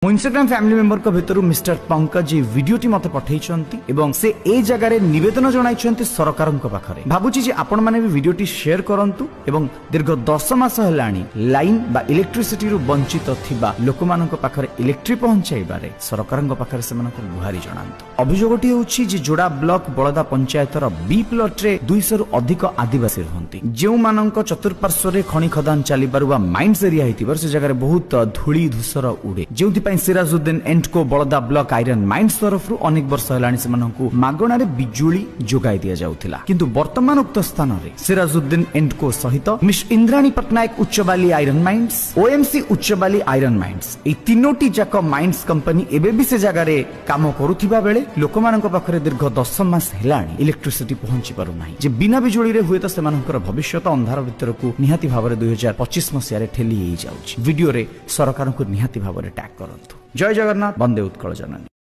मो Instagram family member को भितर मिस्टर पंकज वीडियोटी मते पठेइछंती एवं से ए जगार निवेदन जणाइछंती सरकार पाखरे। भाबुची जे आपण माने भी वीडियोटी शेयर करंतु एवं दीर्घ 10 मास हेलाणी लाइन बा इलेक्ट्रिसिटी रु वंचित थिबा लोकमानक पाखरे इलेक्ट्रिक पहुंचाइबारे सरकार पाखरे सेमानक गुहारी जणांतु। अभियोगटी होउछि जे जोड़ा ब्लॉक बळदा पंचायतर बी प्लॉट रे 200 रु अधिक आदिवासी रहंती जेउ मानक चतुर्पार्श्व रे खनि खदान चली पारुवा माइंस एरिया हितिबर से जगार बहुत धूली धूसर उडे जेउथि सिराजुद्दीन एंडको बड़दा ब्लॉक आयरन माइंस तरफ अनेक वर्ष हेलाणी सेमानंकु मागणारे बिजुली जोगाई दिया जाउथिला किंतु वर्तमान उक्त स्थान रे सिराजुद्दीन एंडको सहित miss Indrani Patnaik Uchabali iron mines OMC Uchabali iron mines ए तीनोटी जाक माइंस कंपनी एबे भी से जगह रे काम करूथिबा बेले लोकमानक पाखरे दीर्घ 10 मास हेलाणी इलेक्ट्रिसिटी पहुंची पारु नाही जे बिना बिजुली रे हुए तो सेमानकर भविष्यत अंधार भितरकु निहाती भाबरे 2025 मसिया रे ठेली हेई जाउछि। वीडियो रे सरकार को निहाती भाबरे टैग करंतु। जय जगन्नाथ, वंदे उत्कल जननी।